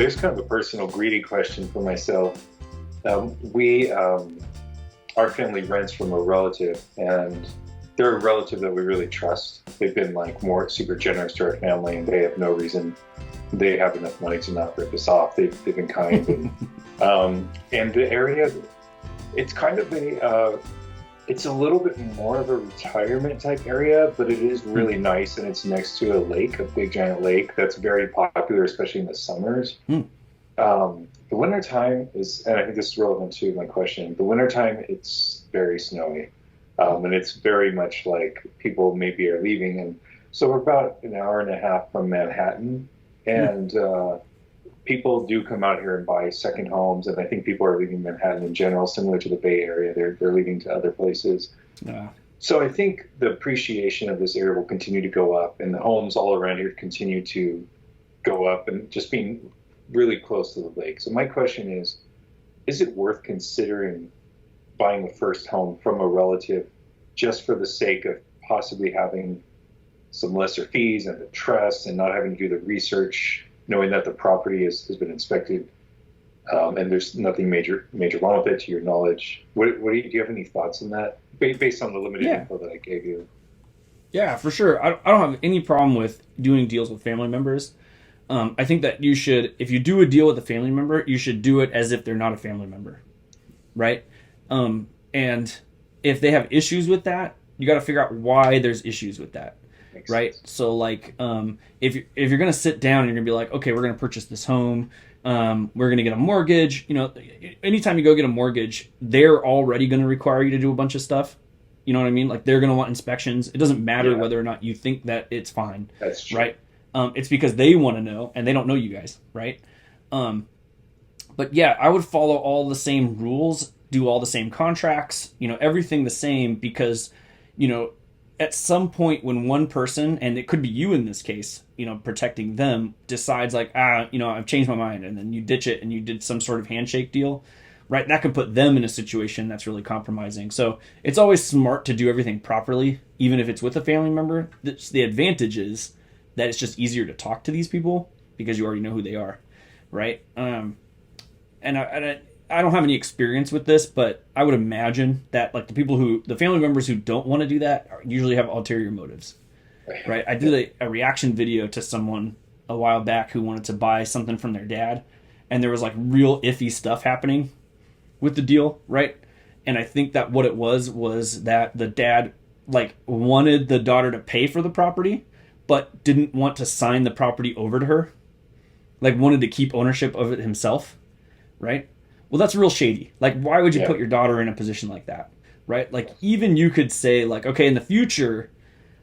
here's kind of a personal, greedy question for myself. We Our family rents from a relative, and they're a relative that we really trust. They've been like more super generous to our family, and they have no reason. They have enough money to not rip us off. They've been kind, and the area, it's kind of it's a little bit more of a retirement type area, but it is really nice, and it's next to a lake, a big giant lake that's very popular, especially in the summers. The wintertime is, and I think this is relevant to my question, the wintertime, it's very snowy. And it's very much like people maybe are leaving. And so we're about an hour and a half from Manhattan. And people do come out here and buy second homes. And I think people are leaving Manhattan in general, similar to the Bay Area. They're leaving to other places. Yeah. So I think the appreciation of this area will continue to go up. And the homes all around here continue to go up, and just being really close to the lake. So my question is it worth considering buying a first home from a relative just for the sake of possibly having some lesser fees and the trust and not having to do the research, knowing that the property has been inspected, and there's nothing major wrong with it to your knowledge? Do you have any thoughts on that based on the limited info that I gave you? Yeah, for sure. I don't have any problem with doing deals with family members. I think that you should, if you do a deal with a family member, you should do it as if they're not a family member, right? And if they have issues with that, you got to figure out why there's issues with that, right? So like, if you're going to sit down and you're going to be like, okay, we're going to purchase this home, we're going to get a mortgage. You know, anytime you go get a mortgage, they're already going to require you to do a bunch of stuff. You know what I mean? Like, they're going to want inspections. It doesn't matter whether or not you think that it's fine. That's true. Right? It's because they want to know, and they don't know you guys, right? But yeah, I would follow all the same rules, do all the same contracts, everything the same, because, at some point when one person, and it could be you in this case, protecting them, decides like, I've changed my mind, and then you ditch it and you did some sort of handshake deal, right? That could put them in a situation that's really compromising. So it's always smart to do everything properly, even if it's with a family member. The advantage is that it's just easier to talk to these people because you already know who they are, right? And I don't have any experience with this, but I would imagine that like the family members who don't want to do that usually have ulterior motives, right? I did a reaction video to someone a while back who wanted to buy something from their dad, and there was like real iffy stuff happening with the deal, right? And I think that what it was that the dad like wanted the daughter to pay for the property, but didn't want to sign the property over to her, like wanted to keep ownership of it himself, right? Well, that's real shady. Like, why would you put your daughter in a position like that, right? Like, even you could say, like, okay, in the future,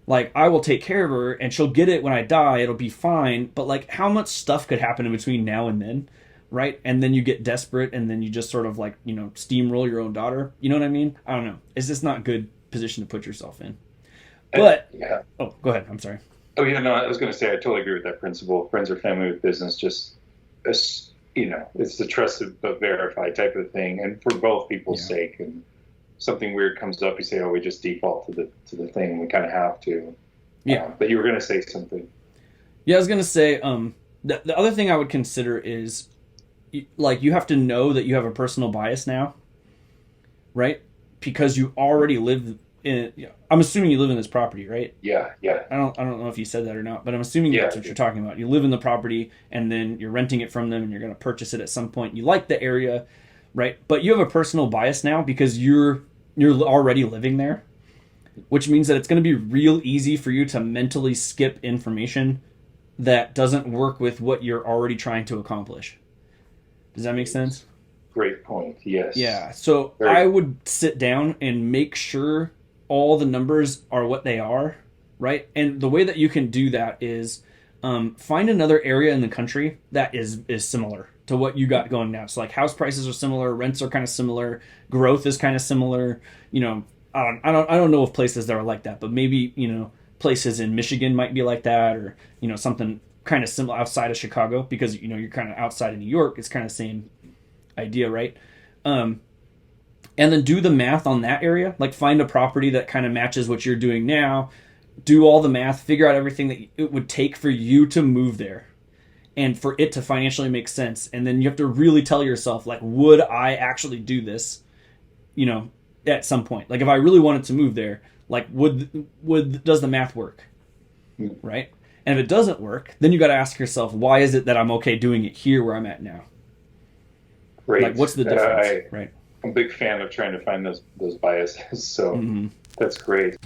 like, I will take care of her, and she'll get it when I die, it'll be fine, but, like, how much stuff could happen in between now and then, right? And then you get desperate, and then you just sort of, like, steamroll your own daughter. You know what I mean? I don't know. It's just not a good position to put yourself in. But, oh, go ahead. I'm sorry. Oh, yeah, no, I was going to say, I totally agree with that principle. Friends or family with business, just, it's the trusted but verified type of thing. And for both people's sake, and something weird comes up, you say, oh, we just default to the thing. We kind of have to. Yeah. But you were going to say something. Yeah, I was going to say, the other thing I would consider is, like, you have to know that you have a personal bias now, right? Because you already live I'm assuming you live in this property, right? Yeah. I don't know if you said that or not, but I'm assuming that's what you're talking about. You live in the property, and then you're renting it from them, and you're going to purchase it at some point. You like the area, right? But you have a personal bias now because you're already living there, which means that it's going to be real easy for you to mentally skip information that doesn't work with what you're already trying to accomplish. Does that make sense? Great point. Yes. Yeah. So I would sit down and make sure all the numbers are what they are, right? And the way that you can do that is find another area in the country that is similar to what you got going now. So like house prices are similar, rents are kind of similar, growth is kind of similar. I don't know of places that are like that, but maybe places in Michigan might be like that, or something kind of similar outside of Chicago, because you're kind of outside of New York. It's kind of the same idea, right? And then do the math on that area. Like, find a property that kind of matches what you're doing now. Do all the math. Figure out everything that it would take for you to move there. and for it to financially make sense. And then you have to really tell yourself, like, would I actually do this, at some point? Like, if I really wanted to move there, like, does the math work? Right? And if it doesn't work, then you got to ask yourself, why is it that I'm okay doing it here where I'm at now? Great. Like, what's the difference? Right. I'm a big fan of trying to find those biases. So that's great.